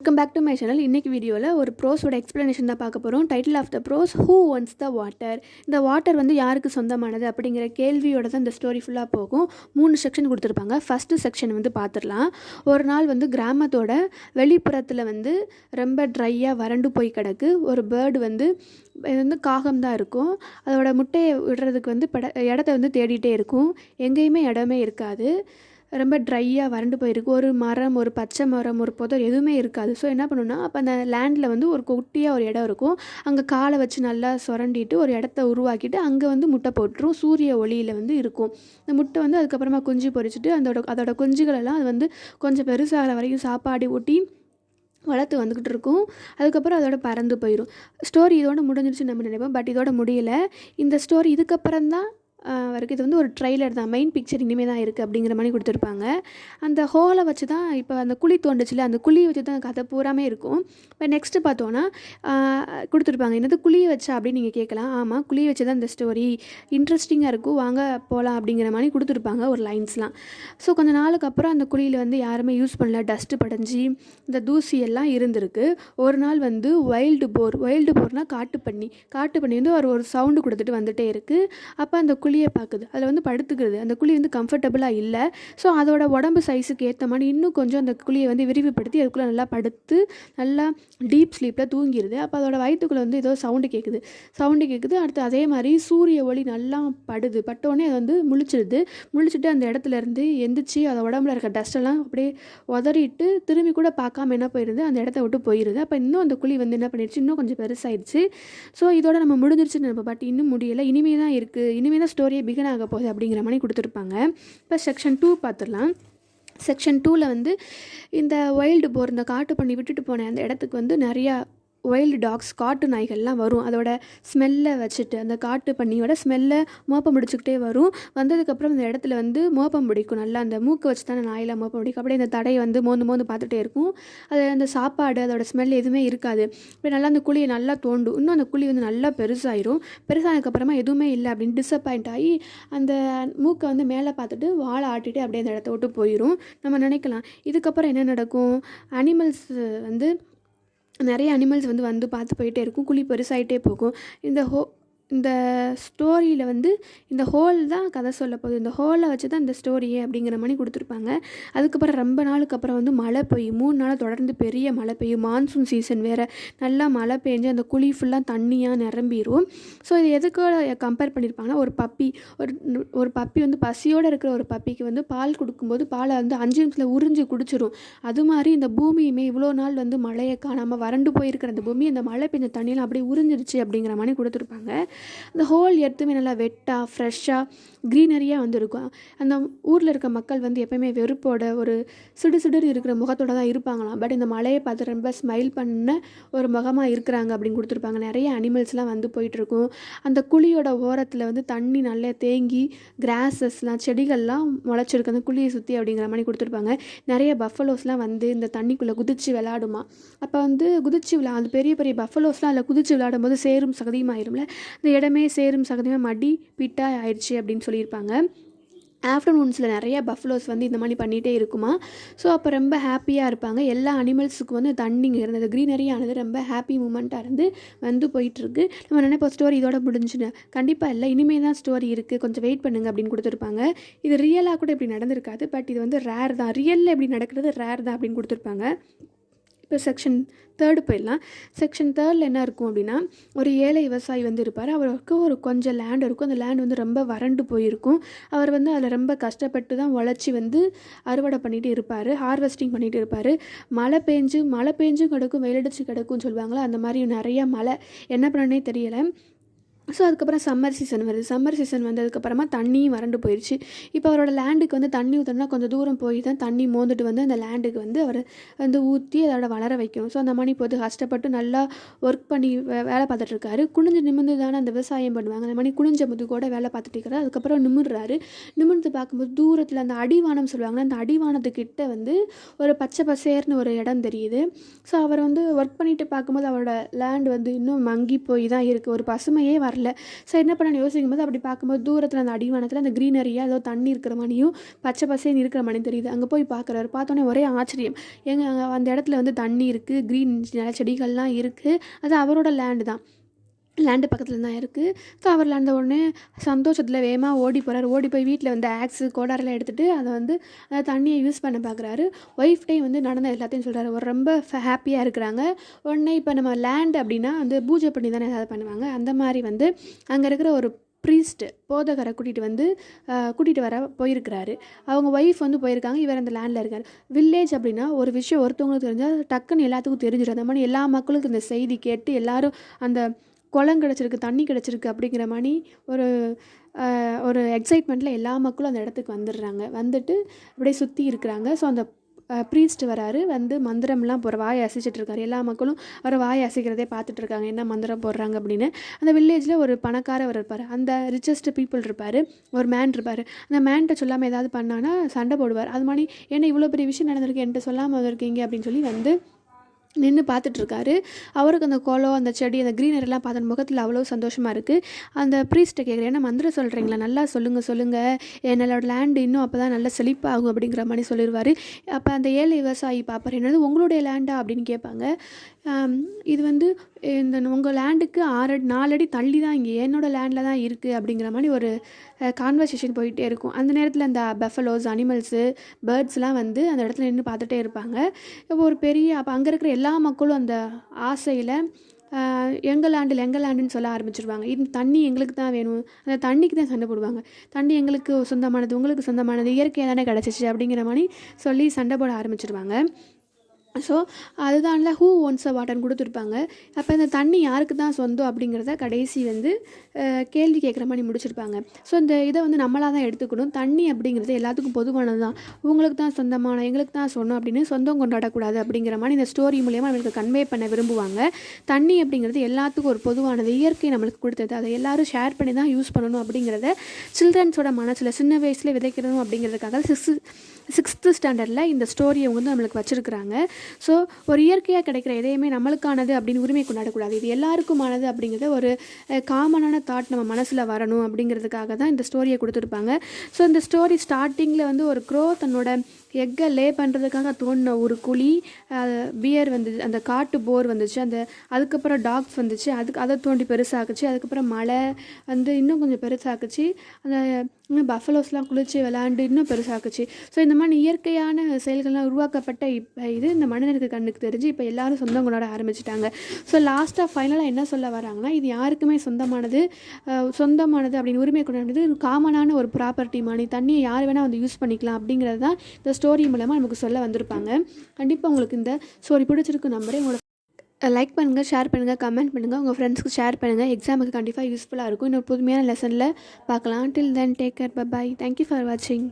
Welcome back to my channel. இன்றைக்கி வீடியோவில் ஒரு ப்ரோஸோட எக்ஸ்ப்ளனேஷன் தான் பார்க்க போகிறோம். Title of the prose, who owns the water. இந்த வாட்டர் வந்து யாருக்கு சொந்தமானது அப்படிங்கிற கேள்வியோட தான் இந்த ஸ்டோரி ஃபுல்லாக போகும். 3 செக்ஷன் கொடுத்துருப்பாங்க. ஃபஸ்ட்டு செக்ஷன் வந்து பார்த்துடலாம். ஒரு நாள் வந்து கிராமத்தோட வெளிப்புறத்தில் வந்து ரொம்ப ட்ரையாக வறண்டு போய் கிடக்கு. ஒரு பேர்டு வந்து இது வந்து காகம் தான் இருக்கும். அதோட முட்டையை விடுறதுக்கு வந்து இடத்த வந்து தேடிகிட்டே இருக்கும். எங்கேயுமே இடமே இருக்காது. ரொம்ப ட்ரையாக வறண்டு போயிருக்கு. ஒரு மரம், ஒரு பச்சை மரம், ஒரு புதர் எதுவுமே இருக்காது. ஸோ என்ன பண்ணுன்னா, அப்போ அந்த லேண்டில் வந்து ஒரு குட்டியாக ஒரு இடம் இருக்கும். அங்கே காலை வச்சு நல்லா சுரண்டிட்டு ஒரு இடத்த உருவாக்கிட்டு அங்கே வந்து முட்டை போட்டுரும். சூரிய ஒளியில் வந்து இருக்கும். இந்த முட்டை வந்து அதுக்கப்புறமா குஞ்சு பொரிச்சிட்டு அதோட குஞ்சுகளெல்லாம் அது வந்து கொஞ்சம் பெருசாகிற வரைக்கும் சாப்பாடு ஊட்டி வளர்த்து வந்துக்கிட்டு இருக்கும். அதுக்கப்புறம் அதோட பறந்து போயிடும். ஸ்டோரி இதோட முடிஞ்சிருச்சு நம்ம நினைப்போம். பட் இதோட முடியலை. இந்த ஸ்டோரி இதுக்கப்புறம் தான் வரைக்கும். இது வந்து ஒரு ட்ரெய்லர் தான். மெயின் பிக்சர் இனிமேல் தான் இருக்குது அப்படிங்கிற மாதிரி கொடுத்துருப்பாங்க. அந்த ஹோலை வச்சு தான் இப்போ அந்த குழி தோண்டுச்சுல, அந்த குழியை வச்சு தான் கதை பூராமே இருக்கும். இப்போ நெக்ஸ்ட்டு பார்த்தோன்னா கொடுத்துருப்பாங்க. என்னது குழியை வச்சா அப்படின்னு நீங்கள் கேட்கலாம். ஆமாம், குழியை வச்சு தான் இந்த ஸ்டோரி இன்ட்ரெஸ்டிங்காக இருக்கும், வாங்க போகலாம் அப்படிங்கிற மாதிரி கொடுத்துருப்பாங்க ஒரு லைன்ஸ்லாம். ஸோ கொஞ்சம் நாளுக்கு அப்புறம் அந்த குழியில் வந்து யாருமே யூஸ் பண்ணல, டஸ்ட்டு படைஞ்சி இந்த தூசி எல்லாம் இருந்திருக்கு. ஒரு நாள் வந்து வைல்டு போர்னால் காட்டு பண்ணி வந்து ஒரு சவுண்டு கொடுத்துட்டு வந்துகிட்டே இருக்குது. அப்போ அந்த குழியை பார்க்குது. அதில் வந்து படுத்துக்கிறது. அந்த குழி வந்து கம்ஃபர்டபுளாக இல்லை. ஸோ அதோட உடம்பு சைஸுக்கு ஏற்ற மாதிரி இன்னும் கொஞ்சம் அந்த குழியை வந்து விரிவுபடுத்தி அதுக்குள்ளே நல்லா படுத்து நல்லா டீப் ஸ்லீப்பில் தூங்கிடுது. அப்போ அதோட வயிற்றுக்குள்ளே வந்து ஏதோ சவுண்டு கேட்குது. அடுத்து அதே மாதிரி சூரிய ஒளி நல்லா பட்டோடனே அது வந்து முழிச்சிட்டு அந்த இடத்துல இருந்து எந்திரிச்சு அதோட உடம்புல இருக்க டஸ்ட்டெல்லாம் அப்படியே உதறிட்டு திரும்பி கூட பார்க்காம என்ன போயிடுது, அந்த இடத்த விட்டு போயிடுது. அப்போ இன்னும் அந்த குழி வந்து என்ன பண்ணிடுச்சு, இன்னும் கொஞ்சம் பெருசாகிடுச்சு. ஸோ இதோட நம்ம முடிஞ்சிருச்சுன்னு நினைப்போம். பட் இன்னும் முடியலை. இனிமே தான் ஸ்டோரியை பிகின் ஆக போகுது அப்படிங்கிற மாதிரி கொடுத்துருப்பாங்க. இப்போ செக்ஷன் 2 பார்த்துடலாம். செக்ஷன் 2ல் வந்து இந்த வைல்டு போர், இந்த காட்டு பண்ணி விட்டுட்டு போன அந்த இடத்துக்கு வந்து நிறையா வைல்டு டாக்ஸ், காட்டு நாய்கள்லாம் வரும். அதோட ஸ்மெல்லை வச்சுட்டு அந்த காட்டு பண்ணியோட ஸ்மெல்லை மோப்பம் பிடிச்சிக்கிட்டே வரும். வந்ததுக்கப்புறம் அந்த இடத்துல வந்து மோப்பம் பிடிக்கும். நல்லா அந்த மூக்கை வச்சு தானே நாயெல்லாம் மோப்பம் பிடிக்கும். அப்படியே அந்த தடையை வந்து மோந்து பார்த்துட்டே இருக்கும். அது அந்த சாப்பாடு, அதோட ஸ்மெல் எதுவுமே இருக்காது. அப்படியே நல்லா அந்த குழியை நல்லா தோண்டும். இன்னும் அந்த குழி வந்து நல்லா பெருசானதுக்கப்புறமா எதுவுமே இல்லை அப்படின்னு டிசப்பாயிண்ட் ஆகி அந்த மூக்கை வந்து மேலே பார்த்துட்டு வாழை ஆட்டிட்டு அப்படியே அந்த இடத்த விட்டு போயிடும். நம்ம நினைக்கலாம் இதுக்கப்புறம் என்ன நடக்கும். அனிமல்ஸ் வந்து நிறைய அனிமல்ஸ் வந்து பார்த்து போயிட்டே இருக்கும். குழி பெருசாகிட்டே போகும். இந்த ஸ்டோரியில் வந்து இந்த ஹோல் தான் கதை சொல்ல போகுது. இந்த ஹோலை வச்சு தான் இந்த ஸ்டோரியே அப்படிங்கிற மாதிரி கொடுத்துருப்பாங்க. அதுக்கப்புறம் ரொம்ப நாளுக்கு அப்புறம் வந்து மழை பெய்யும். 3 நாள் தொடர்ந்து பெரிய மழை பெய்யும். மான்சூன் சீசன் வேறு. நல்லா மழை பெஞ்சு அந்த குழி ஃபுல்லாக தண்ணியாக நிரம்பிடும். ஸோ இது எதுக்கோட கம்பேர் பண்ணியிருப்பாங்கன்னா, ஒரு பப்பி வந்து பசியோடு இருக்கிற ஒரு பப்பிக்கு வந்து பால் கொடுக்கும்போது பாலை வந்து 5 நிமிஷத்தில் உறிஞ்சி குடிச்சிடும். அது மாதிரி இந்த பூமியுமே இவ்வளோ நாள் வந்து மழையை காணாமல் வறண்டு போயிருக்கிற அந்த பூமி அந்த மழை பெஞ்ச தண்ணியெல்லாம் அப்படியே உறிஞ்சிருச்சு அப்படிங்கிற மாதிரி கொடுத்துருப்பாங்க. அந்த ஹோல் எர்த்துமே நல்லா வெட்டாக ஃப்ரெஷ்ஷாக க்ரீனரியாக வந்து இருக்கும். அந்த ஊரில் இருக்க மக்கள் வந்து எப்போயுமே வெறுப்போட ஒரு சிடு இருக்கிற முகத்தோடு தான் இருப்பாங்களாம். பட் இந்த மழையை பார்த்து ரொம்ப ஸ்மைல் பண்ண ஒரு முகமாக இருக்கிறாங்க அப்படின்னு கொடுத்துருப்பாங்க. நிறைய அனிமல்ஸ்லாம் வந்து போயிட்டுருக்கும். அந்த குழியோட ஓரத்தில் வந்து தண்ணி நல்லா தேங்கி கிராஸஸ்லாம், செடிகள்லாம் முளைச்சிருக்கு அந்த குழியை சுற்றி அப்படிங்கிற மாதிரி கொடுத்துருப்பாங்க. நிறைய பஃபலோஸ்லாம் வந்து இந்த தண்ணிக்குள்ளே குதித்து விளையாடுமா. அப்போ வந்து அந்த பெரிய பெரிய பஃபலோஸ்லாம் அதில் குதித்து விளையாடும் போது சேரும் சகதியுமாயிரும்ல, இந்த இடமே சேரும் சகதியமாக மடி பிட்டாக ஆயிடுச்சு அப்படின்னு சொல்லியிருப்பாங்க. ஆஃப்டர்நூன்ஸில் நிறைய பஃபலோஸ் வந்து இந்த மாதிரி பண்ணிகிட்டே இருக்குமா. ஸோ அப்போ ரொம்ப ஹாப்பியாக இருப்பாங்க. எல்லா அனிமல்ஸுக்கும் வந்து தண்ணிங்க இருந்தது, க்ரீனரியானது ரொம்ப ஹாப்பி மூமெண்ட்டாக வந்து போயிட்டுருக்கு. நம்ம நினைப்போம் ஸ்டோரி இதோட முடிஞ்சுன்னு. கண்டிப்பாக இல்லை, இனிமேல் தான் ஸ்டோரி இருக்குது, கொஞ்சம் வெயிட் பண்ணுங்கள் அப்படின்னு கொடுத்துருப்பாங்க. இது ரியலாக கூட இப்படி நடந்திருக்காது. பட் இது வந்து ரேர் தான். ரியலில் இப்படி நடக்கிறது ரேர் தான் அப்படின்னு கொடுத்துருப்பாங்க. இப்போ செக்ஷன் 3 போயிடலாம். செக்ஷன் 3ல் என்ன இருக்கும் அப்படின்னா, ஒரு ஏழை விவசாயி வந்து இருப்பார். அவருக்கு ஒரு கொஞ்சம் லேண்ட் இருக்கும். அந்த லேண்ட் வந்து ரொம்ப வறண்டு போயிருக்கும். அவர் வந்து அதில் ரொம்ப கஷ்டப்பட்டு தான் உழைச்சி வந்து அறுவடை பண்ணிகிட்டு இருப்பார், ஹார்வெஸ்டிங் பண்ணிகிட்டு இருப்பார். மழை பெஞ்சும் கிடக்கும், வெயிலடிச்சு கிடக்கும்னு சொல்லுவாங்களா, அந்த மாதிரி நிறைய மழை என்ன பண்ணனே தெரியலை. ஸோ அதுக்கப்புறம் சம்மர் சீசன் வருது. சம்மர் சீசன் வந்ததுக்கப்புறமா தண்ணியும் வறண்டு போயிடுச்சு. இப்போ அவரோட லேண்டுக்கு வந்து தண்ணி ஊற்றணும்னா கொஞ்சம் தூரம் போய் தான் தண்ணி மோந்துட்டு வந்து அந்த லேண்டுக்கு வந்து அவர் வந்து ஊற்றி அதோட வளர வைக்கணும். ஸோ அந்த மாதிரி போது கஷ்டப்பட்டு நல்லா ஒர்க் பண்ணி வேலை பார்த்துட்ருக்காரு. குனிஞ்சு நிமிர்ந்து தானே அந்த விவசாயம் பண்ணுவாங்க. அந்த மாதிரி குனிஞ்ச முதுகோட வேலை பார்த்துட்டு இருக்கிறாரு. அதுக்கப்புறம் நிமிர்ந்து பார்க்கும்போது தூரத்தில் அந்த அடிவானம் சொல்லுவாங்கன்னா, அந்த அடிவானத்துக்கிட்ட வந்து ஒரு பச்சை பசேர்னு ஒரு இடம் தெரியுது. ஸோ அவர் வந்து ஒர்க் பண்ணிட்டு பார்க்கும்போது அவரோட லேண்ட் வந்து இன்னும் மங்கி போய் தான் இருக்குது. ஒரு பசுமையே வரல வரல. ஸோ என்ன பண்ணணும்னு யோசிக்கும்போது அப்படி பார்க்கும்போது தூரத்தில் அந்த அடிவானத்தில் அந்த க்ரீனரியாக ஏதோ தண்ணி இருக்கிற மாதிரியும் பச்சை பசேன்னு இருக்கிற மாதிரியும் தெரியுது. அங்கே போய் பார்க்குறாரு. பார்த்தோன்னே ஒரே ஆச்சரியம். அந்த இடத்துல வந்து தண்ணி இருக்குது, க்ரீன் நிறைய செடிகள்லாம் இருக்குது. அது அவரோட லேண்டு தான். லேண்டு பக்கத்தில் தான் இருக்குது. ஸோ அவர் லேண்ட உடனே சந்தோஷத்தில் வேகமாக ஓடி போகிறார். ஓடி போய் வீட்டில் வந்து ஆக்ஸு கோடாரெல்லாம் எடுத்துகிட்டு அதை வந்து தண்ணியை யூஸ் பண்ண பார்க்குறாரு. ஒய்ஃப்டே வந்து நடந்த எல்லாத்தையும் சொல்கிறாரு. ஒரு ரொம்ப ஹாப்பியாக இருக்கிறாங்க. உடனே இப்போ நம்ம லேண்ட் அப்படின்னா வந்து பூஜை பண்ணி தானே ஏதாவது பண்ணுவாங்க. அந்த மாதிரி வந்து அங்கே இருக்கிற ஒரு ப்ரீஸ்ட்டு போதகரை கூட்டிகிட்டு வர போயிருக்கிறாரு. அவங்க ஒய்ஃப் வந்து போயிருக்காங்க. இவர் அந்த லேண்டில் இருக்கார். வில்லேஜ் அப்படின்னா ஒரு விஷயம் ஒருத்தவங்களுக்கு தெரிஞ்சால் டக்குன்னு எல்லாத்துக்கும் தெரிஞ்சிடும். அந்த மாதிரி எல்லா மக்களுக்கும் இந்த செய்தி கேட்டு எல்லோரும் அந்த குளம் கிடச்சிருக்கு, தண்ணி கிடச்சிருக்கு அப்படிங்கிற மாதிரி ஒரு எக்ஸைட்மெண்ட்டில் எல்லா மக்களும் அந்த இடத்துக்கு வந்துடுறாங்க. வந்துட்டு அப்படியே சுற்றி இருக்கிறாங்க. ஸோ அந்த ப்ரீஸ்ட் வராரு. வந்து மந்திரம்லாம் போகிற வாயை அசைச்சிட்ருக்காரு. எல்லா மக்களும் அவரை வாயை அசைக்கிறதே பார்த்துட்ருக்காங்க, என்ன மந்திரம் போடுறாங்க அப்படின்னு. அந்த வில்லேஜில் ஒரு பணக்காரவர் இருப்பார். அந்த ரிச்சஸ்ட் பீப்புள் இருப்பார். ஒரு மேன் இருப்பார். அந்த மேன்கிட்ட சொல்லாமல் ஏதாவது பண்ணான்னா சண்டை போடுவார். அது மாதிரி ஏன்னா இவ்வளோ பெரிய விஷயம் நடந்திருக்கு, என்கிட்ட சொல்லாமல் வந்திருக்கீங்க அப்படின்னு சொல்லி வந்து நின்று பார்த்துட்ருக்காரு. அவருக்கு அந்த குளம், அந்த செடி, அந்த க்ரீனரிலாம் பார்த்த முகத்தில் அவ்வளோ சந்தோஷமாக இருக்குது. அந்த ப்ரீஸ்ட்டை கேட்குறேன், என்ன மந்திரம் சொல்கிறீங்களா, நல்லா சொல்லுங்கள், என்னோட லேண்டு இன்னும் அப்போ தான் நல்லா செழிப்பாகும் அப்படிங்கிற மாதிரி சொல்லிடுவார். அப்போ அந்த ஏழை விவசாயி பார்ப்பார். என்னது உங்களுடைய லேண்டா அப்படின்னு கேட்பாங்க. இது வந்து இந்த உங்கள் லேண்டுக்கு 4 அடி தள்ளி தான் இங்கே என்னோடய லேண்டில் தான் இருக்குது அப்படிங்கிற மாதிரி ஒரு கான்வர்சேஷன் போயிட்டே இருக்கும். அந்த நேரத்தில் அந்த பஃபலோஸ், அனிமல்ஸு, பேர்ட்ஸ்லாம் வந்து அந்த இடத்துல நின்று பார்த்துட்டே இருப்பாங்க. இப்போ ஒரு அப்போ அங்கே இருக்கிற எல்லா மக்களும் அந்த ஆசையில் எங்கள் லேண்டுன்னு சொல்ல ஆரம்பிச்சிருவாங்க. இந்த தண்ணி எங்களுக்கு தான் வேணும், அந்த தண்ணிக்கு தான் சண்டை போடுவாங்க. தண்ணி எங்களுக்கு சொந்தமானது, உங்களுக்கு சொந்தமானது, இயற்கையாக தானே கிடச்சிச்சு அப்படிங்கிற மாதிரி சொல்லி சண்டை போட ஆரம்பிச்சிருவாங்க. ஸோ அதுதான்ல ஹூ ஒன்ஸ் அ வாட்டர்னு கொடுத்துருப்பாங்க. அப்போ இந்த தண்ணி யாருக்கு தான் சொந்தம் அப்படிங்கிறத கடைசி வந்து கேள்வி கேட்குற மாதிரி முடிச்சிருப்பாங்க. ஸோ இந்த இதை வந்து நம்மளாக தான் எடுத்துக்கணும். தண்ணி அப்படிங்கிறது எல்லாத்துக்கும் பொதுவானது தான். உங்களுக்கு தான் சொந்தமான, எங்களுக்கு தான் சொன்னோம் அப்படின்னு சொந்தம் கொண்டாடக்கூடாது அப்படிங்கிற மாதிரி இந்த ஸ்டோரி மூலயமா நம்மளுக்கு கன்வே பண்ண விரும்புவாங்க. தண்ணி அப்படிங்கிறது எல்லாத்துக்கும் ஒரு பொதுவானது, இயற்கை நம்மளுக்கு கொடுத்தது, அதை எல்லோரும் ஷேர் பண்ணி தான் யூஸ் பண்ணணும் அப்படிங்கிறத சில்ட்ரன்ஸோட மனசில் சின்ன வயசில் விதைக்கணும் அப்படிங்கிறதுக்காக 6th ஸ்டாண்டர்டில் இந்த ஸ்டோரியை வந்து நம்மளுக்கு வச்சுருக்குறாங்க. ஸோ ஒரு இயற்கையாக கிடைக்கிற எதையுமே நம்மளுக்கானது அப்படின்னு உரிமை கொண்டாடக்கூடாது, இது எல்லாருக்குமானது அப்படிங்கிறத ஒரு காமனான தாட் நம்ம மனசில் வரணும் அப்படிங்கிறதுக்காக தான் இந்த ஸ்டோரியை கொடுத்துருப்பாங்க. ஸோ இந்த ஸ்டோரி ஸ்டார்டிங்கில் வந்து ஒரு க்ரோ தன்னோட எக்கை லே பண்ணுறதுக்காக தோணின ஒரு குழி, பியர் வந்துச்சு, அந்த காட்டு போர் வந்துச்சு, அதுக்கப்புறம் டாக்ஸ் வந்துச்சு, அதை தோண்டி பெருசாக்குச்சு, அதுக்கப்புறம் மழை வந்து இன்னும் கொஞ்சம் பெருசாக்குச்சு, அந்த இன்னும் பஃபலோஸ்லாம் குளித்து விளாண்டு இன்னும் பெருசாக்குச்சு. ஸோ இந்த மாதிரி இயற்கையான செயல்கள்லாம் உருவாக்கப்பட்ட இப்போ இது இந்த மனிதனுக்கு கண்ணுக்கு தெரிஞ்சு இப்போ எல்லோரும் சொந்தம் கொண்டாட ஆரம்பிச்சிட்டாங்க. ஸோ லாஸ்ட்டாக ஃபைனலாக என்ன சொல்ல வராங்கன்னா, இது யாருக்குமே சொந்தமானது அப்படின்னு உரிமை கொண்டாடுறது காமனான ஒரு ப்ராப்பர்ட்டி மாதிரி, தண்ணியை யார் வேணால் வந்து யூஸ் பண்ணிக்கலாம் அப்படிங்கிறது தான் இந்த ஸ்டோரி மூலமாக நமக்கு சொல்ல வந்திருப்பாங்க. கண்டிப்பாக உங்களுக்கு இந்த ஸ்டோரி பிடிச்சிருக்கு நம்புறேன். உங்களோட லைக் பண்ணுங்கள், ஷேர் பண்ணுங்கள், கமெண்ட் பண்ணுங்கள், உங்கள் ஃப்ரெண்ட்ஸ்க்கு ஷேர் பண்ணுங்கள். எக்ஸாமுக்கு கண்டிப்பாக யூஸ்ஃபுல்லாக இருக்கும். இன்னொரு புதுமையான லெசனில் பார்க்கலாம். Till then take care, bye. Thank you for வாட்சிங்.